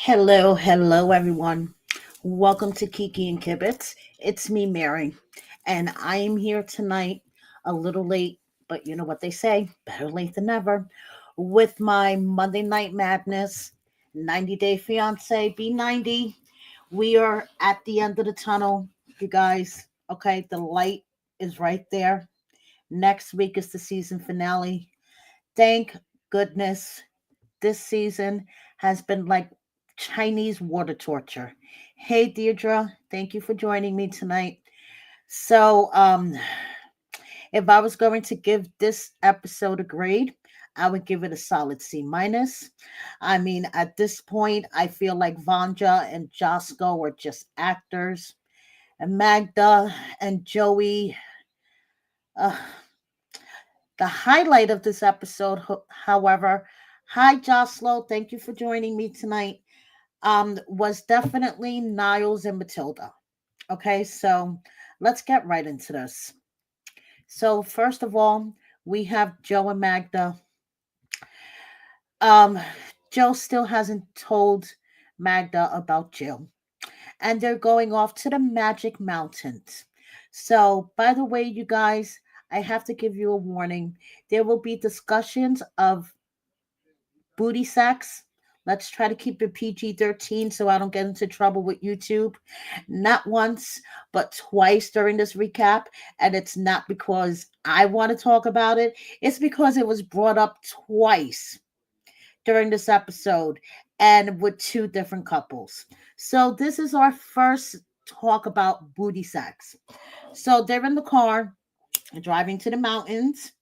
Hello, everyone. Welcome to Kiki and Kibitz. It's me, Mary, and I am here tonight, a little late, but you know what they say, better late than never, with my Monday Night Madness 90 Day Fiancé B90. We are at the end of the tunnel, you guys. Okay, the light is right there. Next week is the season finale. Thank goodness this season has been like Chinese water torture. Hey, Deirdre, thank you for joining me tonight. So, if I was going to give this episode a grade, I would give it a solid C minus. I mean, at this point, I feel like Vanja and Josko are just actors, and Magda and Joey. Uh, the highlight of this episode, however, hi Joslo, thank you for joining me tonight. Was definitely Niles and Matilda. Okay, so let's get right into this. So first of all, we have Joe and Magda. Um, Joe still hasn't told Magda about Jill, and they're going off to the Magic Mountains. So, by the way, you guys, I have to give you a warning. There will be discussions of booty sex. Let's try to keep it PG-13 so I don't get into trouble with YouTube. Not once, but twice during this recap. And it's not because I want to talk about it, it's because it was brought up twice during this episode and with two different couples. So, this is our first talk about booty sex. So, they're in the car driving to the mountains,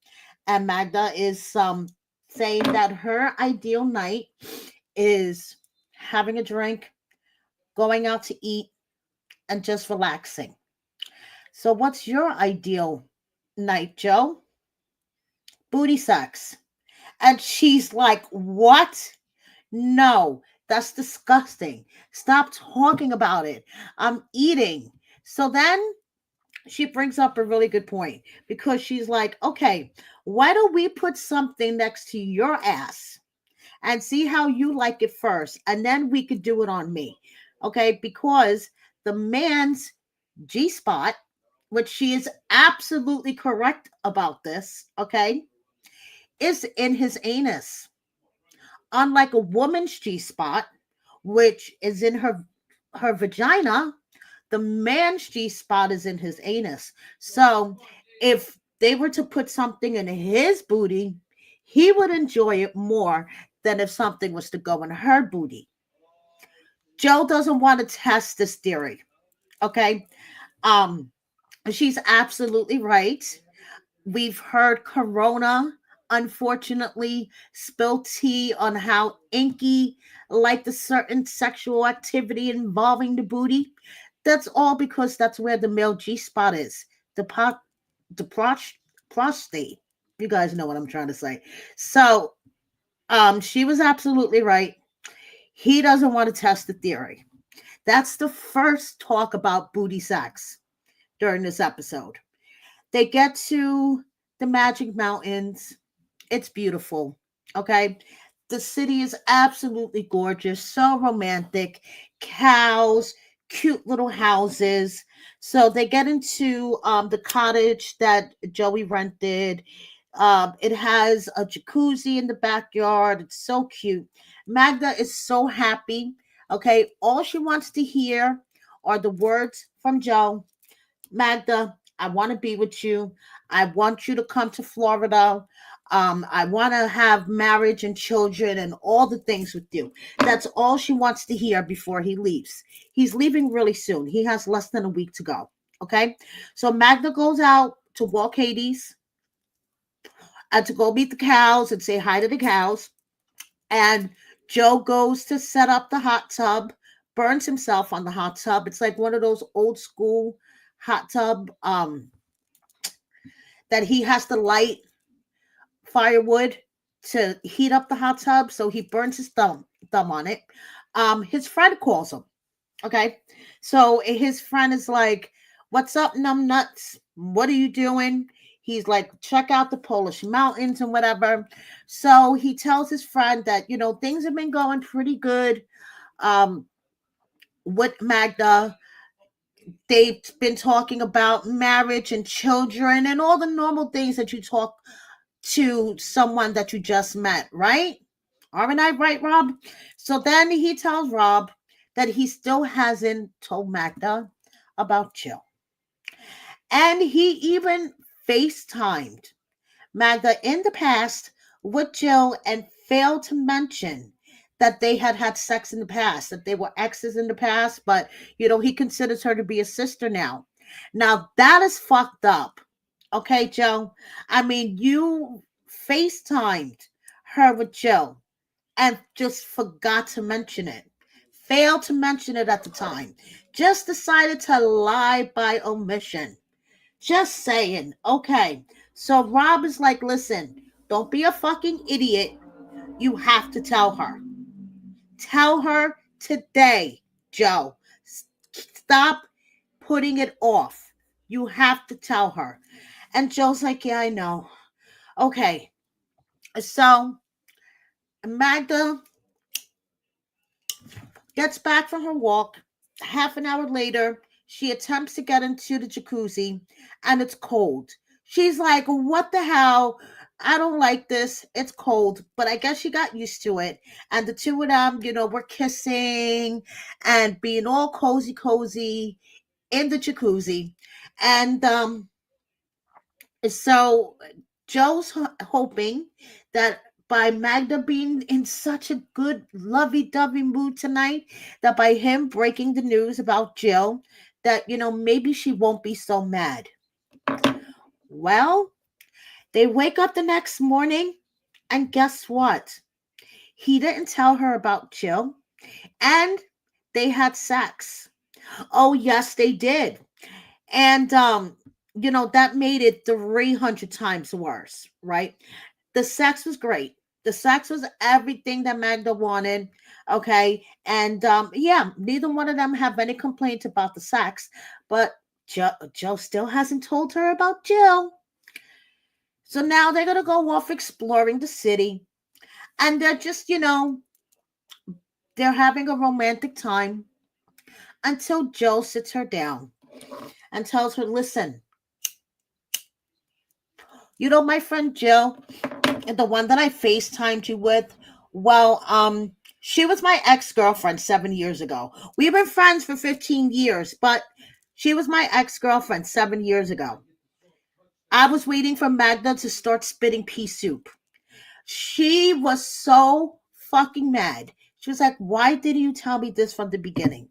and Magda is saying that her ideal night is having a drink, going out to eat, and just relaxing. So, what's your ideal night, Joe? Booty sex. And she's like, what? No, that's disgusting. Stop talking about it. I'm eating. So then she brings up a really good point because she's like, okay, why don't we put something next to your ass and see how you like it first, and then we could do it on me? Okay, because the man's G spot, which she is absolutely correct about this, okay, is in his anus. Unlike a woman's G spot, which is in her vagina, the man's G spot is in his anus. So if they were to put something in his booty, he would enjoy it more than if something was to go in her booty. Joe doesn't want to test this theory. Okay. Um, she's absolutely right. We've heard Corona, unfortunately, spill tea on how inky like the certain sexual activity involving the booty. That's all because that's where the male G spot is. The pot, the prostate. You guys know what I'm trying to say. So, she was absolutely right. He doesn't want to test the theory. That's the first talk about booty sex during this episode. They get to the Magic Mountains. It's beautiful. Okay. The city is absolutely gorgeous, so romantic. Cows, cute little houses. So they get into the cottage that Joey rented. It has a jacuzzi in the backyard. It's so cute. Magda is so happy. Okay. All she wants to hear are the words from Joe. Magda, I want to be with you. I want you to come to Florida. I want to have marriage and children and all the things with you. That's all she wants to hear before he leaves. He's leaving really soon. He has less than a week to go. Okay. So Magda goes out to walk Hades and to go meet the cows and say hi to the cows. And Joe goes to set up the hot tub, burns himself on the hot tub. It's like one of those old school hot tub that he has to light firewood to heat up the hot tub. So he burns his thumb on it. His friend calls him. Okay. So his friend is like, what's up, numb nuts? What are you doing? He's like, check out the Polish mountains and whatever. So he tells his friend that, things have been going pretty good. um with Magda. They've been talking about marriage and children and all the normal things that you talk to someone that you just met, right? Aren't I right, Rob? So then he tells Rob that he still hasn't told Magda about Jill. And he even FaceTimed Magda in the past with Jill and failed to mention that they had had sex in the past, that they were exes in the past, but he considers her to be a sister now. Now that is fucked up. Okay, Joe. I mean, you FaceTimed her with Jill and just forgot to mention it. Failed to mention it at the time. Just decided to lie by omission. Just saying. Okay. So Rob is like, listen, don't be a fucking idiot. You have to tell her. Tell her today, Joe. Stop putting it off. You have to tell her. And Joe's like, yeah, I know. Okay. So Magda gets back from her walk. Half an hour later, she attempts to get into the jacuzzi and it's cold. She's like, what the hell? I don't like this. It's cold. But I guess she got used to it. And the two of them, were kissing and being all cozy, cozy in the jacuzzi. And so Joe's hoping that by Magda being in such a good lovey-dovey mood tonight, that by him breaking the news about Jill, that maybe she won't be so mad. Well, they wake up the next morning, and guess what? He didn't tell her about Jill, and they had sex. Oh yes, they did. And that made it 300 times worse, right? The sex was great. The sex was everything that Magda wanted. Okay. And yeah, neither one of them have any complaints about the sex, but Joe still hasn't told her about Jill. So now they're gonna go off exploring the city, and they're just, they're having a romantic time until Joe sits her down and tells her, listen, my friend Jill, the one that I FaceTimed you with, well, she was my ex-girlfriend 7 years ago. We've been friends for 15 years, but she was my ex-girlfriend 7 years ago. I was waiting for Magda to start spitting pea soup. She was so fucking mad. She was like, why didn't you tell me this from the beginning?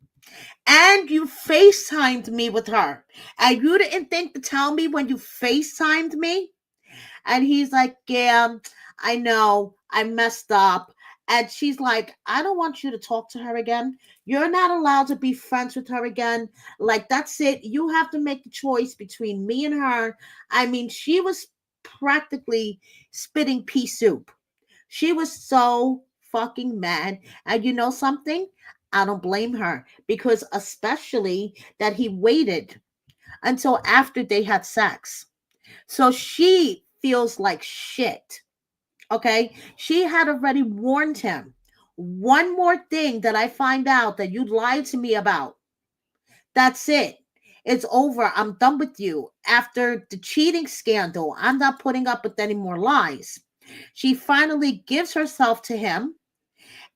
And you FaceTimed me with her. And you didn't think to tell me when you FaceTimed me? And he's like, yeah, I know, I messed up. And she's like, I don't want you to talk to her again. You're not allowed to be friends with her again. Like, that's it. You have to make the choice between me and her. I mean, she was practically spitting pea soup. She was so fucking mad. And you know something? I don't blame her, because especially that he waited until after they had sex. So she feels like shit. Okay. She had already warned him. One more thing that I find out that you lied to me about. That's it. It's over. I'm done with you. After the cheating scandal, I'm not putting up with any more lies. She finally gives herself to him.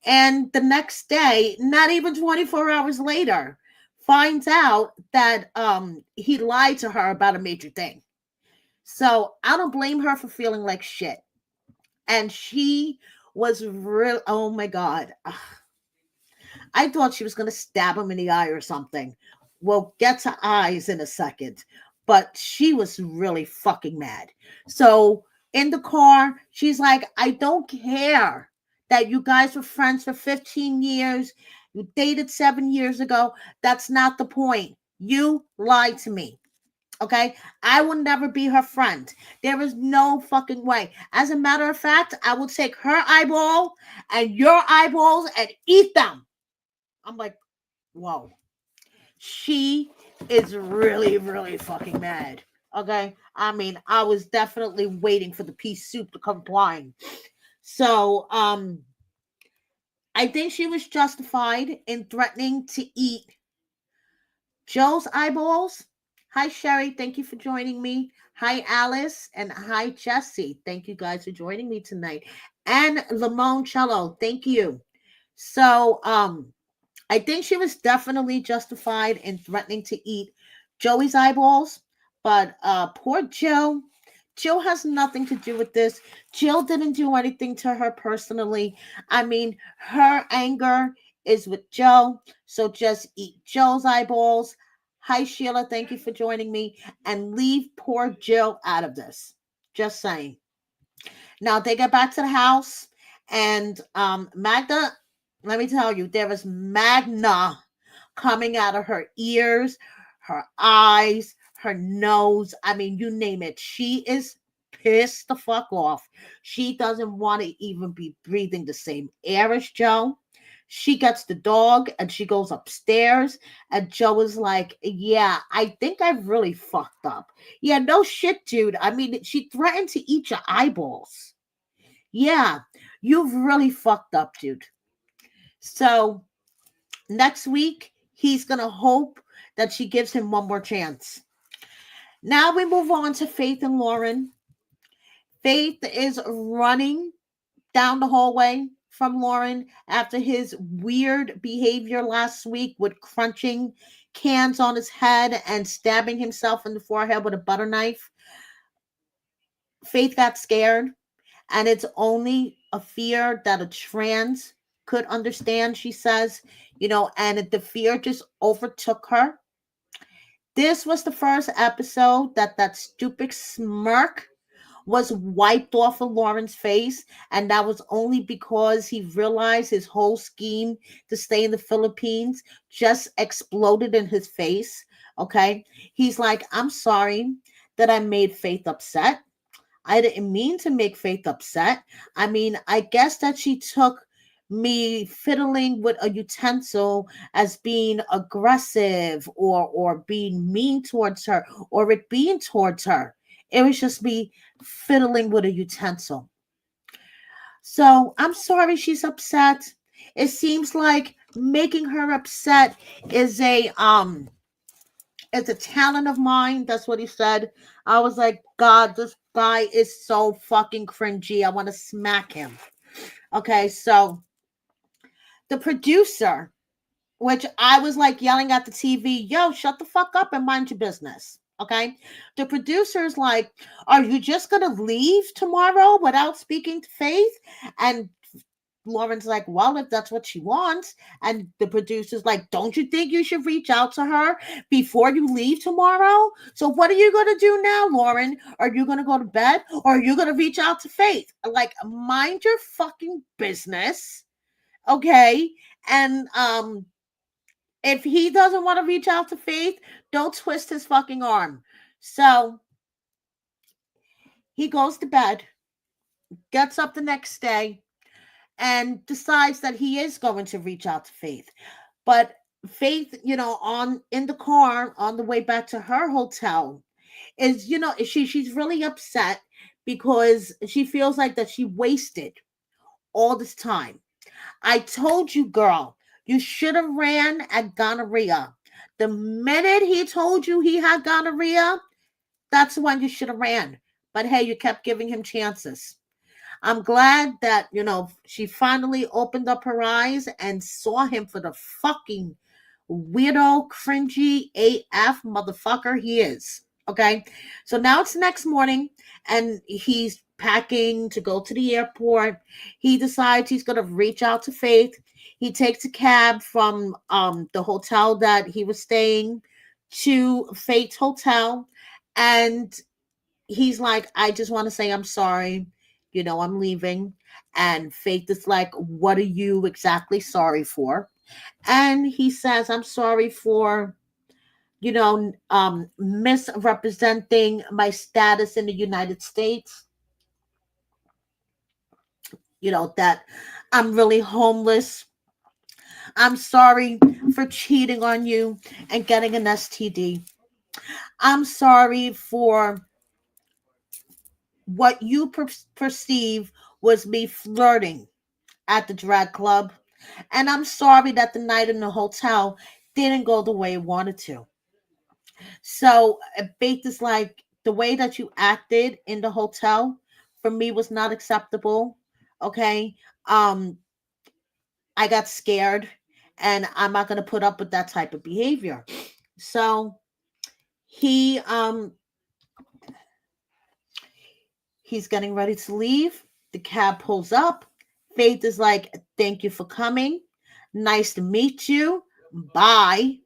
And the next day, not even 24 hours later, finds out that he lied to her about a major thing. So I don't blame her for feeling like shit. And she was real. Oh my God. I thought she was going to stab him in the eye or something. We'll get to eyes in a second. But she was really fucking mad. So in the car, she's like, I don't care that you guys were friends for 15 years. You dated 7 years ago. That's not the point. You lied to me. Okay, I will never be her friend. There is no fucking way. As a matter of fact, I will take her eyeball and your eyeballs and eat them. I'm like, whoa. She is really, really fucking mad. Okay, I mean, I was definitely waiting for the pea soup to come flying. So, I I think she was justified in threatening to eat Joe's eyeballs. Hi, Sherry. Thank you for joining me. Hi, Alice. And hi, Jesse. Thank you guys for joining me tonight. And Limoncello. Thank you. So, I think she was definitely justified in threatening to eat Joey's eyeballs, but poor Joe. Jill has nothing to do with this. Jill didn't do anything to her personally. I mean, her anger is with Joe, so just eat Joe's eyeballs. Hi, Sheila. Thank you for joining me. And leave poor Jill out of this. Just saying. Now they get back to the house, and Magda, let me tell you, there was magna coming out of her ears, her eyes, her nose. I mean, you name it. She is pissed the fuck off. She doesn't want to even be breathing the same air as Joe. She gets the dog and she goes upstairs, and Joe is like, yeah, I think I've really fucked up. Yeah, no shit, dude. I mean, she threatened to eat your eyeballs. Yeah, you've really fucked up, dude. So next week, he's going to hope that she gives him one more chance. Now we move on to Faith and Loren. Faith is running down the hallway from Loren after his weird behavior last week with crunching cans on his head and stabbing himself in the forehead with a butter knife. Faith got scared, and it's only a fear that a trans could understand, she says, and the fear just overtook her. This was the first episode that stupid smirk was wiped off of Loren's face, and that was only because he realized his whole scheme to stay in the Philippines just exploded in his face. Okay, he's like, I'm sorry that I made Faith upset. I didn't mean to make Faith upset. I mean, I guess that she took me fiddling with a utensil as being aggressive or being mean towards her or it being towards her. It was just me fiddling with a utensil. So I'm sorry she's upset. It seems like making her upset is a talent of mine. That's what he said. I was like, God, this guy is so fucking cringy. I want to smack him. Okay, so the producer, which I was like yelling at the TV, yo, shut the fuck up and mind your business. Okay. The producer's like, are you just going to leave tomorrow without speaking to Faith? And Lauren's like, well, if that's what she wants. And the producer's like, don't you think you should reach out to her before you leave tomorrow? So what are you going to do now, Loren? Are you going to go to bed or are you going to reach out to Faith? Like, mind your fucking business. Okay. And, if he doesn't want to reach out to Faith, don't twist his fucking arm. So he goes to bed, gets up the next day, and decides that he is going to reach out to Faith. But Faith, on in the car on the way back to her hotel, is she's really upset because she feels like that she wasted all this time. I told you, girl, you should have ran at gonorrhea. The minute he told you he had gonorrhea, that's when you should have ran. But hey, you kept giving him chances. I'm glad that, she finally opened up her eyes and saw him for the fucking weirdo, cringy AF motherfucker he is. Okay. So now it's the next morning and he's packing to go to the airport. He decides he's going to reach out to Faith. He takes a cab from the hotel that he was staying to Faith's hotel. And he's like, I just want to say I'm sorry. I'm leaving. And Faith is like, what are you exactly sorry for? And he says, I'm sorry for, misrepresenting my status in the United States. That I'm really homeless. I'm sorry for cheating on you and getting an STD. I'm sorry for what you perceive was me flirting at the drag club. And I'm sorry that the night in the hotel didn't go the way it wanted to. So Faith is like, the way that you acted in the hotel for me was not acceptable. Okay. Um, I got scared and I'm not gonna put up with that type of behavior. So he he's getting ready to leave. The cab pulls up. Faith is like, thank you for coming. Nice to meet you. Bye.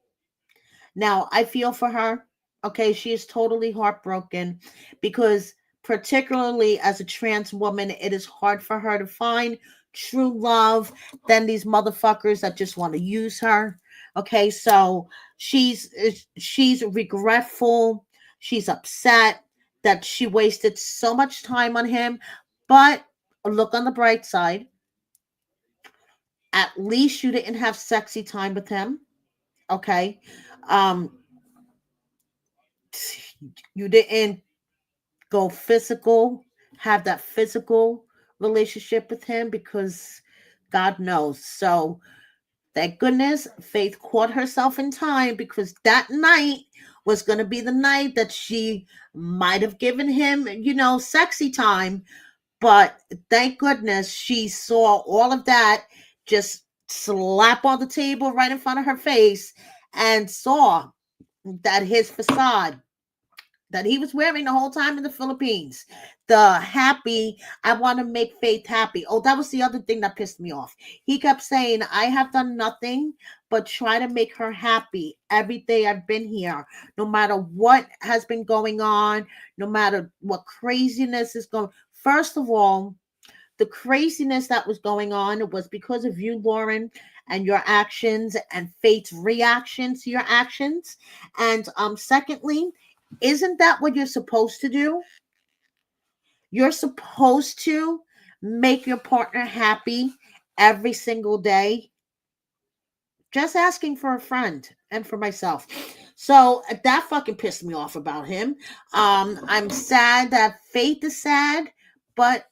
Now, I feel for her. Okay, she is totally heartbroken because, particularly as a trans woman, it is hard for her to find true love than these motherfuckers that just want to use her. Okay, so she's she's regretful. She's upset that she wasted so much time on him. But look on the bright side. At least you didn't have sexy time with him. Okay. Um, you didn't go physical, have that physical relationship with him because God knows. So thank goodness Faith caught herself in time because that night was going to be the night that she might have given him, sexy time. But thank goodness she saw all of that just slap on the table right in front of her face and saw that his facade that he was wearing the whole time in the Philippines. The happy, I want to make Faith happy. Oh, that was the other thing that pissed me off. He kept saying, I have done nothing but try to make her happy every day I've been here, no matter what has been going on, no matter what craziness is going. First of all, the craziness that was going on was because of you, Loren, and your actions and Faith's reaction to your actions. And secondly, isn't that what you're supposed to do? You're supposed to make your partner happy every single day. Just asking for a friend and for myself. So that fucking pissed me off about him. I'm sad that Faith is sad, but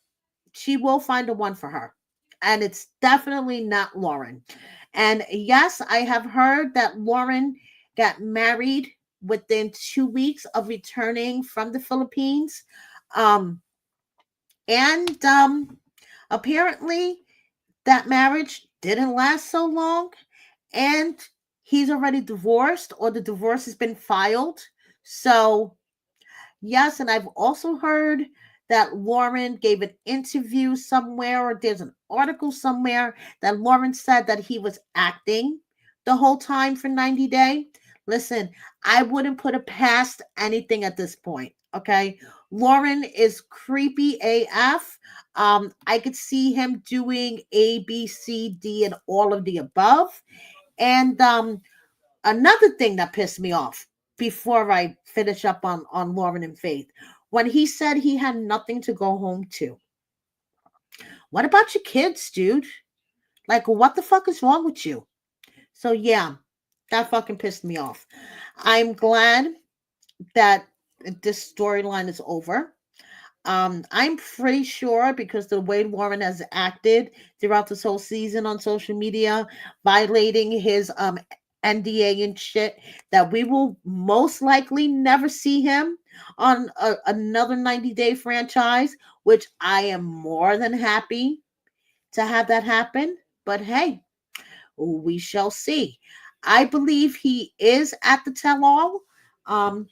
she will find a one for her. And it's definitely not Loren. And yes, I have heard that Loren got married within 2 weeks of returning from the Philippines. Um, and apparently, that marriage didn't last so long. And he's already divorced, or the divorce has been filed. So yes, and I've also heard that Loren gave an interview somewhere, or there's an article somewhere that Loren said that he was acting the whole time for 90 Day. Listen, I wouldn't put it past anything at this point. Okay. Loren is creepy AF. I could see him doing A, B, C, D, and all of the above. And another thing that pissed me off before I finish up on Loren and Faith, when he said he had nothing to go home to. What about your kids, dude? Like, what the fuck is wrong with you? So yeah, that fucking pissed me off. I'm glad that this storyline is over. I'm pretty sure because the way Loren has acted throughout this whole season on social media, violating his NDA and shit, that we will most likely never see him on another 90 Day franchise, which I am more than happy to have that happen. But hey, we shall see. I believe he is at the tell all. Um,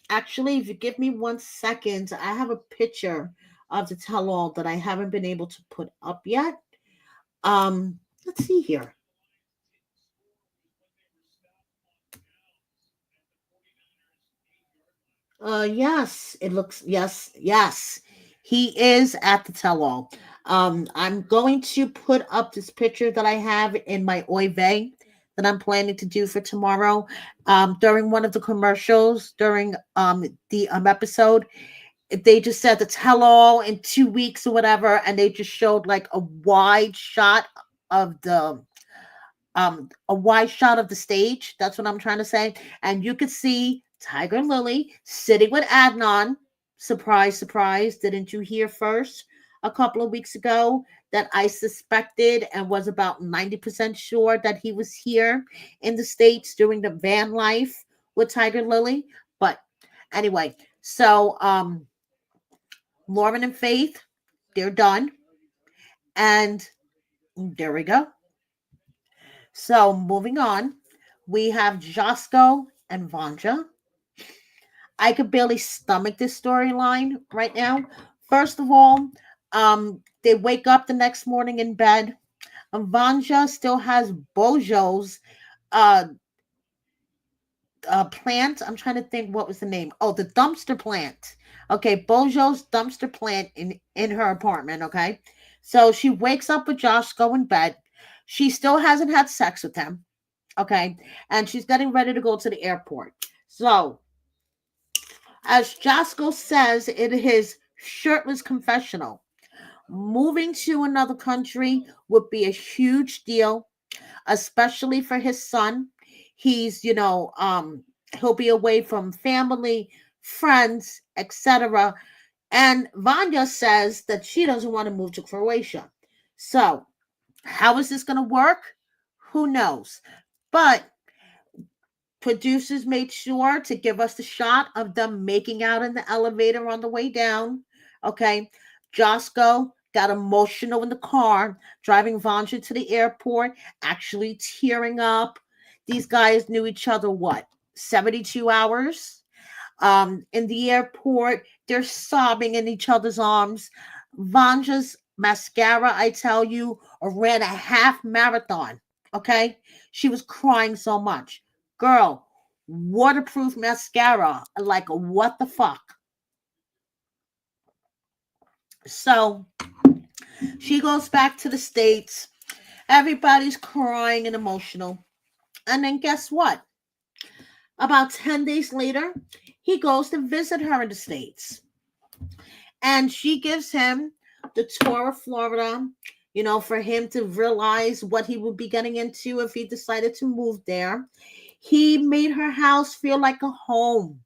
Actually, if you give me 1 second, I have a picture of the tell all that I haven't been able to put up yet. Let's see here. Yes, it looks, yes. He is at the tell all. I'm going to put up this picture that I have in my Oy vey that I'm planning to do for tomorrow. During one of the commercials, during the episode, they just said the tell all in 2 weeks or whatever, and they just showed like of the a wide shot of the stage. That's what I'm trying to say. And you could see Tiger and Lily sitting with Adnan. Surprise, surprise. Didn't you hear first a couple of weeks ago that I suspected and was about 90% sure that he was here in the States during the van life with Tiger Lily. But anyway, so Loren and Faith, they're done. And there we go. So moving on, we have Josko and Vanja. I could barely stomach this storyline right now. First of all, they wake up the next morning in bed. Vanja still has Bojo's uh, plant. I'm trying to think what was the name. Oh, the dumpster plant. Okay, Bojo's dumpster plant in her apartment. Okay, so she wakes up with Josh go in bed. She still hasn't had sex with him. Okay, and she's getting ready to go to the airport. So, as Josko says in his shirtless confessional, moving to another country would be a huge deal, especially for his son. He's, he'll be away from family, friends, etc. And Vanya says that she doesn't want to move to Croatia. So, how is this going to work? Who knows? But producers made sure to give us the shot of them making out in the elevator on the way down. Okay. Josko got emotional in the car, driving Vanja to the airport, actually tearing up. These guys knew each other, what, 72 hours? In the airport, they're sobbing in each other's arms. Vanja's mascara, I tell you, ran a half marathon. Okay. She was crying so much. Girl, waterproof mascara. Like, what the fuck? So she goes back to the States. Everybody's crying and emotional. And then guess what? About 10 days later, he goes to visit her in the States. And she gives him the tour of Florida, for him to realize what he would be getting into if he decided to move there. He made her house feel like a home.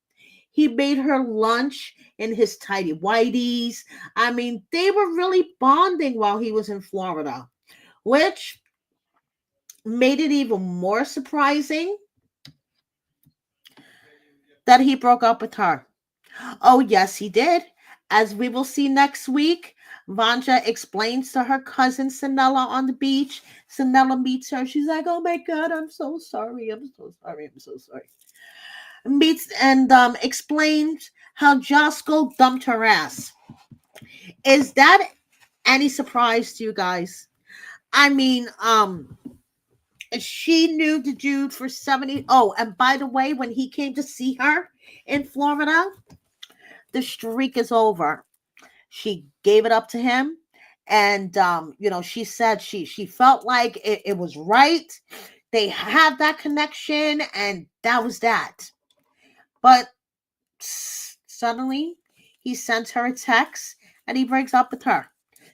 He made her lunch in his tidy whities. I mean, they were really bonding while he was in Florida, which made it even more surprising that he broke up with her. Oh, yes, he did. As we will see next week, Vanja explains to her cousin Sanella on the beach. Sanella meets her. She's like, "Oh my God, I'm so sorry. I'm so sorry. I'm so sorry." Meets and explains how Josko dumped her ass. Is that any surprise to you guys? I mean, she knew the dude for 70. Oh, and by the way, when he came to see her in Florida, the streak is over. She gave it up to him. And she said she felt like it was right. They had that connection, and that was that. But suddenly he sends her a text and he breaks up with her.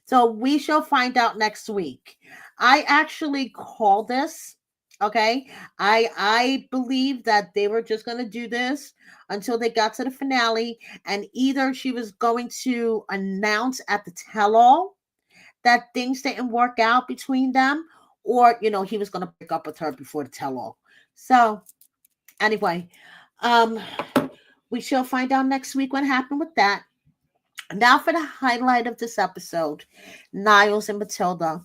So we shall find out next week. I actually called this. Okay. I believe that they were just gonna do this until they got to the finale, and either she was going to announce at the tell-all that things didn't work out between them, or he was gonna break up with her before the tell-all. So anyway, um we shall find out next week what happened with that. Now for the highlight of this episode, Niles and Matilda.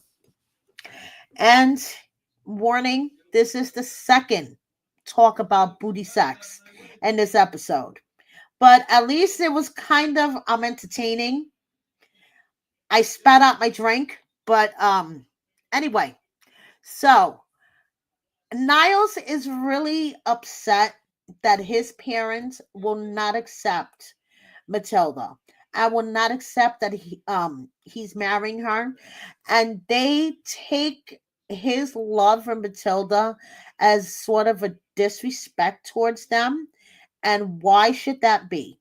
And warning, this is the second talk about booty sex in this episode. But at least it was kind of entertaining. I spat out my drink, but anyway. So Niles is really upset that his parents will not accept Matilda. I will not accept that he's marrying her, and they take his love for Matilda as sort of a disrespect towards them. And why should that be?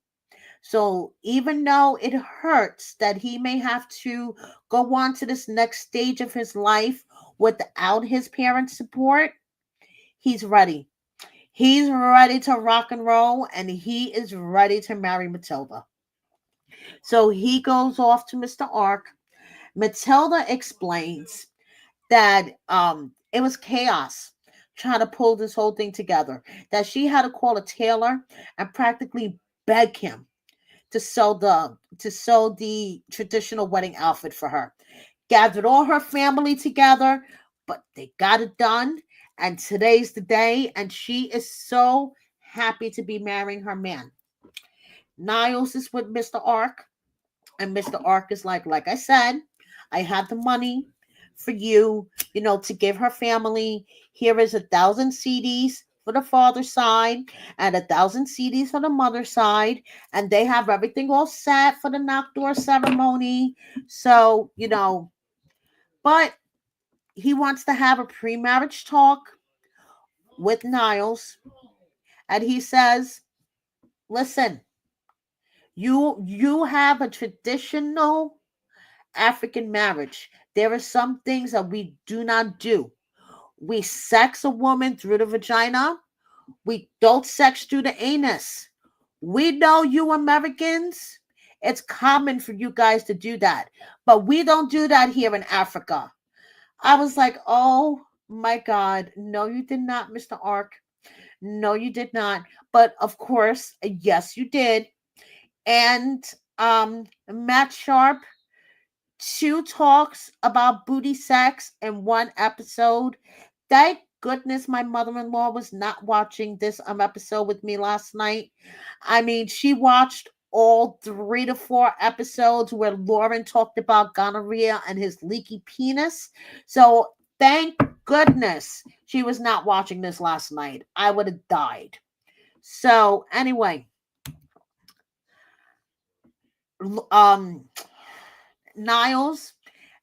So even though it hurts that he may have to go on to this next stage of his life without his parents' support, he's ready. He's ready to rock and roll, and he is ready to marry Matilda. So he goes off to Mr. Ark. Matilda explains that it was chaos trying to pull this whole thing together. That she had to call a tailor and practically beg him to sew the traditional wedding outfit for her. Gathered all her family together, but they got it done. And today's the day, and she is so happy to be marrying her man. Niles is with Mr. Ark, and Mr. Ark is like I said, I have the money for you, to give her family. Here is 1,000 CDs for the father's side and 1,000 CDs for the mother's side. And they have everything all set for the knock door ceremony. So, but he wants to have a pre-marriage talk with Niles. And he says, listen, you have a traditional African marriage. There are some things that we do not do. We sex a woman through the vagina. We don't sex through the anus. We know you Americans, it's common for you guys to do that. But we don't do that here in Africa. I was like, oh my God. No, you did not, Mr. Ark. No, you did not. But of course, yes, you did. And Matt Sharp, two talks about booty sex in one episode. Thank goodness my mother-in-law was not watching this episode with me last night. I mean, she watched all 3 to 4 episodes where Loren talked about gonorrhea and his leaky penis. So thank goodness she was not watching this last night. I would have died. So anyway, um Niles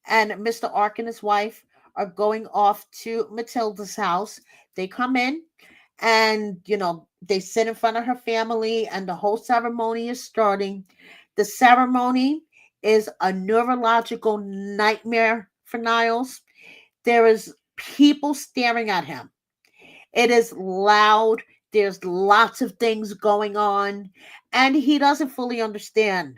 and Mr. Ark and his wife are going off to Matilda's house. They come in and, they sit in front of her family, and the whole ceremony is starting. The ceremony is a neurological nightmare for Niles. There is people staring at him. It is loud. There's lots of things going on, and he doesn't fully understand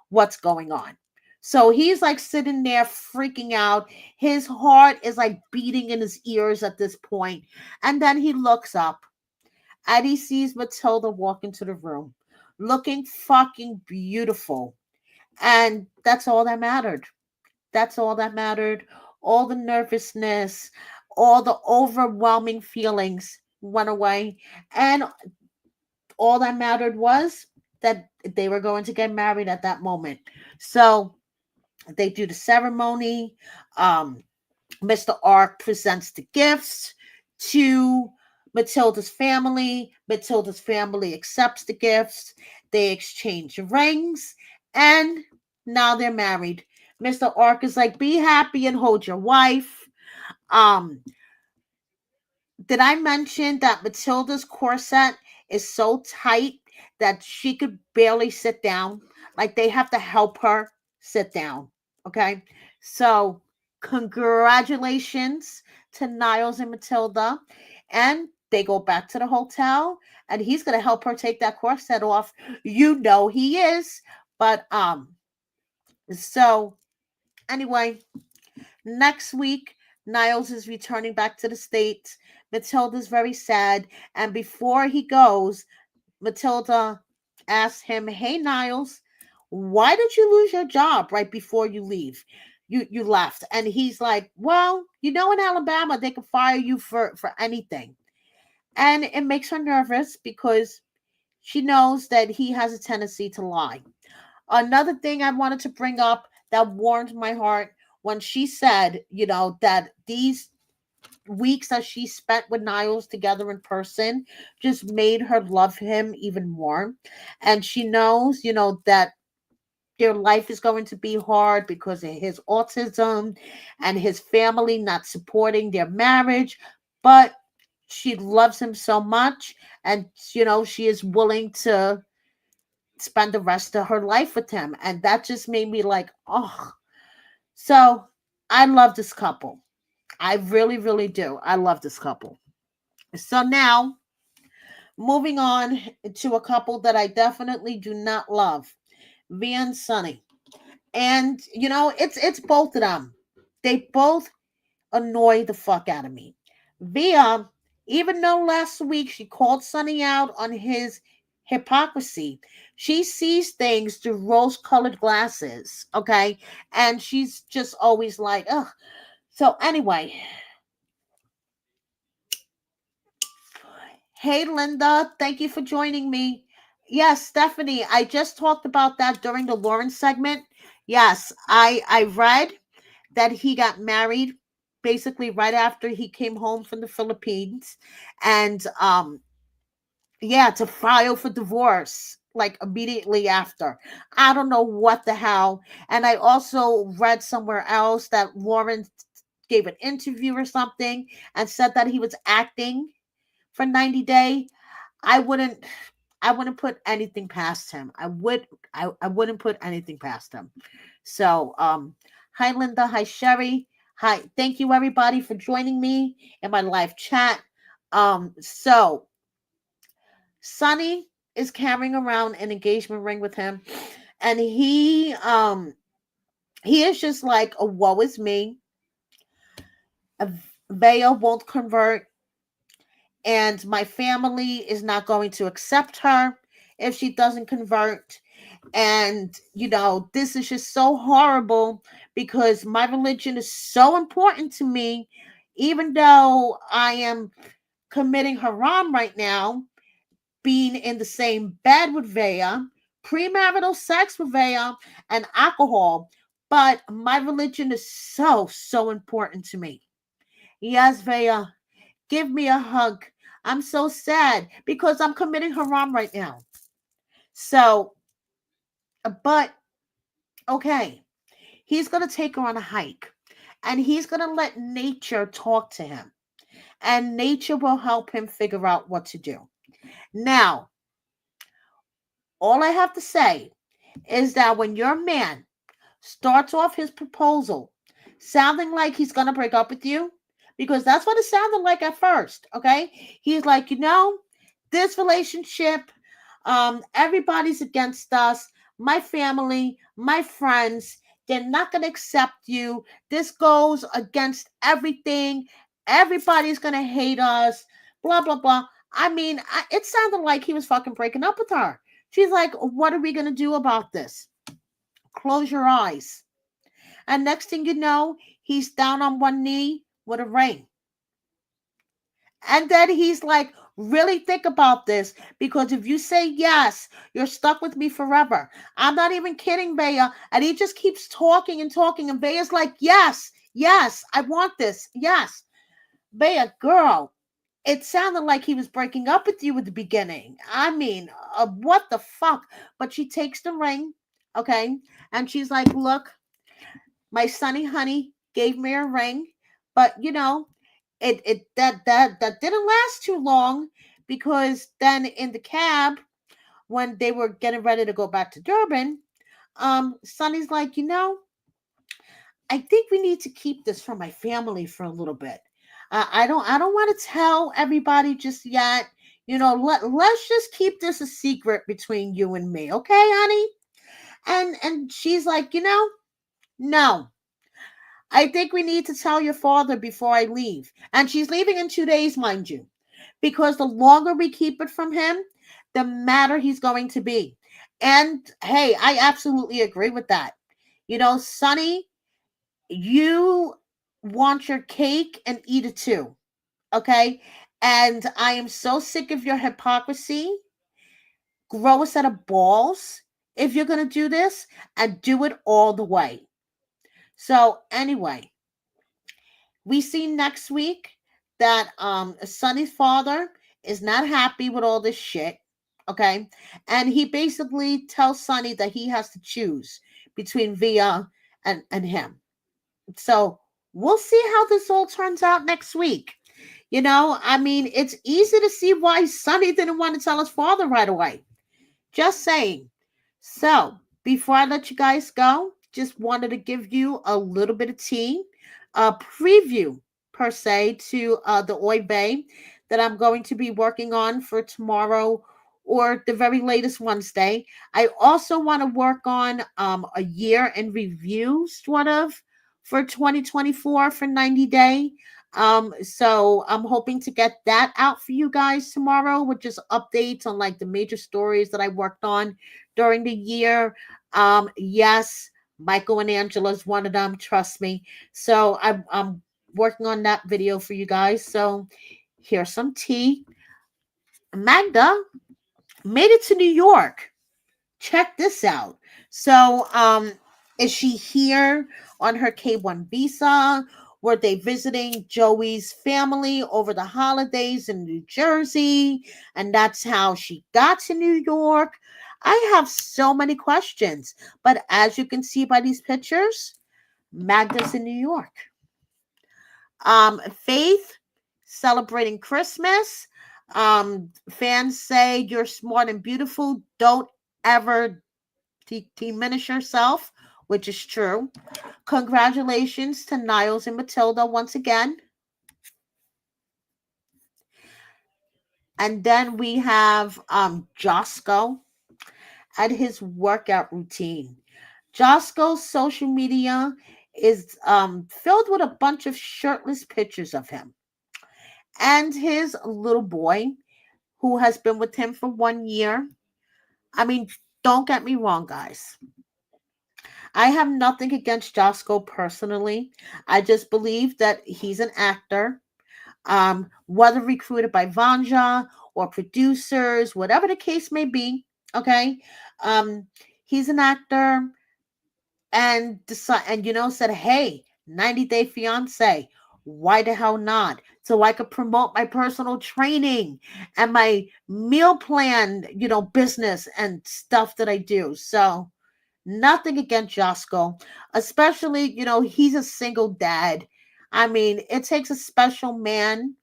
what's going on. So he's like sitting there freaking out. His heart is like beating in his ears at this point. And then he looks up and he sees Matilda walk into the room looking fucking beautiful. And that's all that mattered. That's all that mattered. All the nervousness, all the overwhelming feelings went away. And all that mattered was that they were going to get married at that moment. So they do the ceremony. Um, Mr. Ark presents the gifts to Matilda's family. Matilda's family accepts the gifts. They exchange rings, and now they're married. Mr. Ark is like, be happy and hold your wife. Um, did I mention that Matilda's corset is so tight that she could barely sit down? Like they have to help her sit down. Okay. So, congratulations to Niles and Matilda. And they go back to the hotel, and he's going to help her take that corset off. You know he is. But, so anyway, next week, Niles is returning back to the States. Matilda's very sad. And before he goes, Matilda asks him, hey, Niles, why did you lose your job right before you leave? You left. And he's like, well, in Alabama, they can fire you for anything. And it makes her nervous because she knows that he has a tendency to lie. Another thing I wanted to bring up that warmed my heart when she said, that these weeks that she spent with Niles together in person just made her love him even more. And she knows, that their life is going to be hard because of his autism and his family not supporting their marriage. But she loves him so much, and, she is willing to spend the rest of her life with him. And that just made me like, oh. So I love this couple. I really, really do. I love this couple. So now, moving on to a couple that I definitely do not love, Veah and Sunny. And it's both of them. They both annoy the fuck out of me. Veah, even though last week she called Sonny out on his hypocrisy, she sees things through rose-colored glasses, okay? And she's just always like, ugh. So anyway, hey Linda, thank you for joining me. Yes, Stephanie, I just talked about that during the Loren segment. Yes, I read that he got married basically right after he came home from the Philippines, and yeah, to file for divorce like immediately after. I don't know what the hell. And I also read somewhere else that Loren gave an interview or something and said that he was acting for 90 Day. I wouldn't I wouldn't put anything past him. I wouldn't put anything past him. So hi Linda, hi Sherry. Hi. Thank you everybody for joining me in my live chat. So Sonny is carrying around an engagement ring with him, and he is just like a woe is me. Veah won't convert, and my family is not going to accept her if she doesn't convert. And this is just so horrible because my religion is so important to me, even though I am committing haram right now, being in the same bed with Veah, premarital sex with Veah, and alcohol. But my religion is so, so important to me. Yes, Veah, give me a hug. I'm so sad because I'm committing haram right now. So, but okay, he's going to take her on a hike and he's going to let nature talk to him, and nature will help him figure out what to do. Now, all I have to say is that when your man starts off his proposal sounding like he's going to break up with you, because that's what it sounded like at first, okay? He's like, this relationship, everybody's against us, my family, my friends, they're not going to accept you. This goes against everything. Everybody's going to hate us, blah, blah, blah. I mean, it sounded like he was fucking breaking up with her. She's like, what are we going to do about this? Close your eyes. And next thing you know, he's down on one knee with a ring. And then he's like, really think about this, because if you say yes, you're stuck with me forever. I'm not even kidding, Veah. And he just keeps talking and talking. And Veah's like, yes, yes, I want this. Yes. Veah, girl, it sounded like he was breaking up with you at the beginning. I mean, what the fuck? But she takes the ring, okay? And she's like, look, my sonny honey gave me a ring, but it that didn't last too long, because then in the cab when they were getting ready to go back to Durban, Sonny's like, I think we need to keep this from my family for a little bit. I don't want to tell everybody just yet. Let's just keep this a secret between you and me, okay, honey? And she's like, no. I think we need to tell your father before I leave. And she's leaving in 2 days, mind you, because the longer we keep it from him, the madder he's going to be. And hey, I absolutely agree with that. Sonny, you want your cake and eat it too. Okay. And I am so sick of your hypocrisy. Grow a set of balls if you're going to do this, and do it all the way. So, anyway, we see next week that Sonny's father is not happy with all this shit. Okay. And he basically tells Sonny that he has to choose between Veah and him. So we'll see how this all turns out next week. I mean, it's easy to see why Sonny didn't want to tell his father right away. Just saying. So, before I let you guys go, just wanted to give you a little bit of tea, a preview per se to the Oy Bay that I'm going to be working on for tomorrow or the very latest Wednesday. I also want to work on a year in review sort of for 2024 for 90 day. So I'm hoping to get that out for you guys tomorrow with just updates on like the major stories that I worked on during the year. Yes, Michael and Angela's one of them, trust me. So I'm working on that video for you guys. So here's some tea. Magda made it to New York. Check this out. So, is she here on her K1 visa? Were they visiting Joey's family over the holidays in New Jersey? And that's how she got to New York. I have so many questions. But as you can see by these pictures, Magda's in New York. Faith celebrating Christmas. Fans say you're smart and beautiful. Don't ever diminish yourself, which is true. Congratulations to Niles and Matilda once again. And then we have Josko at his workout routine. Josko's social media is filled with a bunch of shirtless pictures of him and his little boy who has been with him for 1 year. I mean, don't get me wrong, guys. I have nothing against Josko personally. I just believe that he's an actor. Whether recruited by Vanja or producers, whatever the case may be, okay. Um, he's an actor and said, hey, 90 Day Fiancé, why the hell not? So I could promote my personal training and my meal plan, business and stuff that I do. So nothing against Josko, especially, he's a single dad. I mean, it takes a special man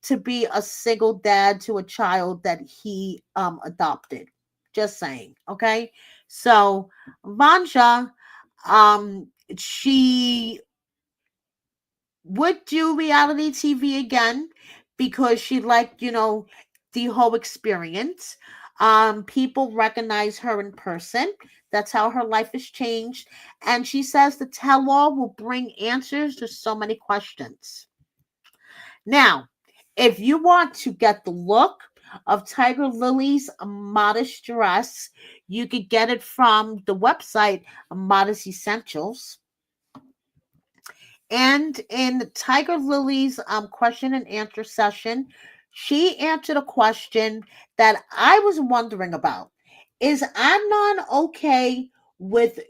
to be a single dad to a child that he adopted. Just saying, okay? So Vanja, she would do reality TV again because she liked, the whole experience. People recognize her in person. That's how her life has changed. And she says the tell all will bring answers to so many questions. Now, if you want to get the look of Tiger Lily's modest dress, you could get it from the website Modest Essentials. And in Tiger Lily's question and answer session, she answered a question that I was wondering about. Is Adnan okay with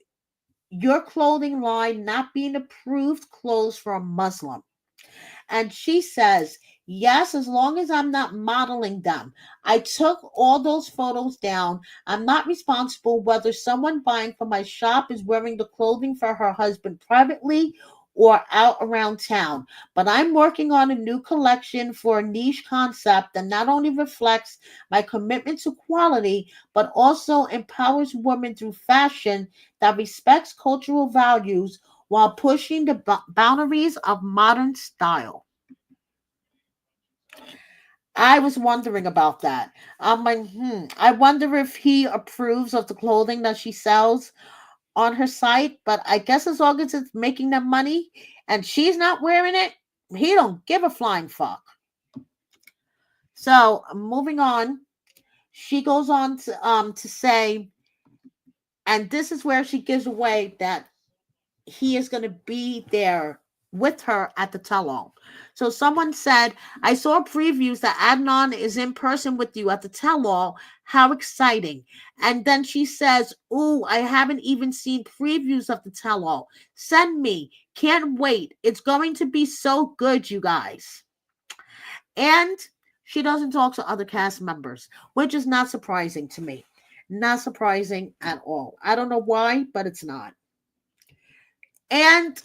your clothing line not being approved clothes for a Muslim? And she says, yes, as long as I'm not modeling them. I took all those photos down. I'm not responsible whether someone buying from my shop is wearing the clothing for her husband privately or out around town. But I'm working on a new collection for a niche concept that not only reflects my commitment to quality, but also empowers women through fashion that respects cultural values while pushing the boundaries of modern style. I was wondering about that. I'm like, I wonder if he approves of the clothing that she sells on her site, but I guess as long as it's making them money and she's not wearing it, he don't give a flying fuck. So moving on, she goes on to say, and this is where she gives away that he is going to be there with her at the tell-all. So someone said, I saw previews that Adnan is in person with you at the tell-all. How exciting. And then she says, ooh, I haven't even seen previews of the tell-all. Send me. Can't wait. It's going to be so good, you guys. And she doesn't talk to other cast members, which is not surprising to me. Not surprising at all. I don't know why, but it's not. And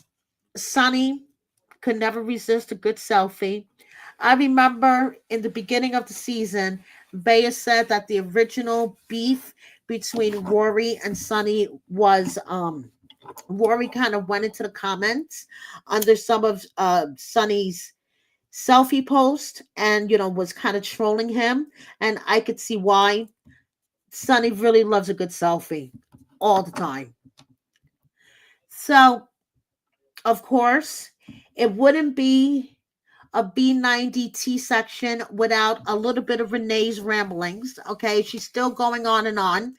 Sunny could never resist a good selfie. I remember in the beginning of the season, Veah said that the original beef between Rory and Sunny was Rory kind of went into the comments under some of Sunny's selfie post and was kind of trolling him, and I could see why. Sonny really loves a good selfie all the time. So, of course, it wouldn't be a B90 T section without a little bit of Renee's ramblings. Okay, she's still going on and on.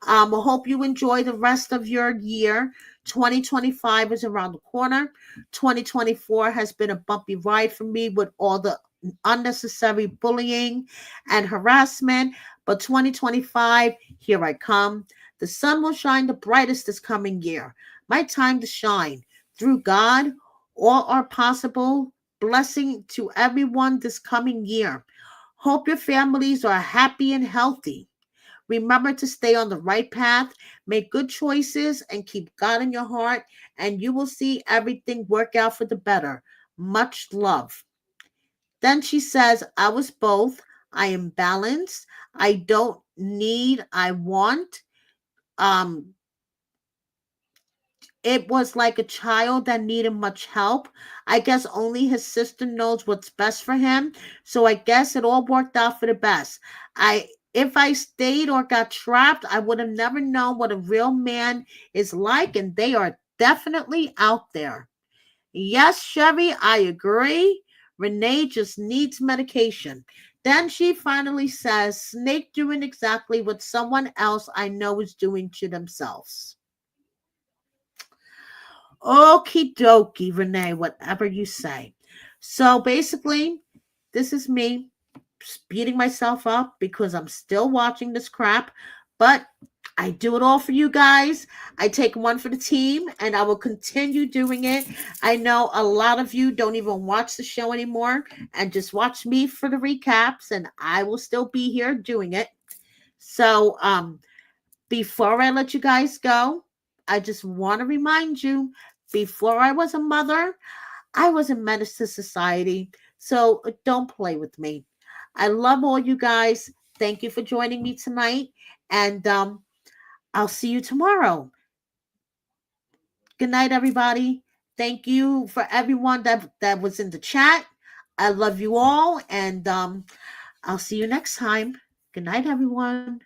I hope you enjoy the rest of your year. 2025 is around the corner. 2024 has been a bumpy ride for me with all the unnecessary bullying and harassment. But 2025, here I come. The sun will shine the brightest this coming year. My time to shine. Through God, all are possible. Blessing to everyone this coming year. Hope your families are happy and healthy. Remember to stay on the right path, make good choices, and keep God in your heart, and you will see everything work out for the better. Much love. Then she says, I was both. I am balanced. I don't need, I want. Um, it was like a child that needed much help. I guess only his sister knows what's best for him. So I guess it all worked out for the best. I If I stayed or got trapped, I would have never known what a real man is like, and they are definitely out there. Yes, Chevy, I agree. Renee just needs medication. Then she finally says, Snake doing exactly what someone else I know is doing to themselves. Okie dokie, Renee, whatever you say. So basically, this is me beating myself up because I'm still watching this crap, but I do it all for you guys. I take one for the team and I will continue doing it. I know a lot of you don't even watch the show anymore and just watch me for the recaps, and I will still be here doing it. So, before I let you guys go, I just want to remind you, before I was a mother, I was a menace to society. So don't play with me. I love all you guys. Thank you for joining me tonight. And I'll see you tomorrow. Good night, everybody. Thank you for everyone that was in the chat. I love you all. And I'll see you next time. Good night, everyone.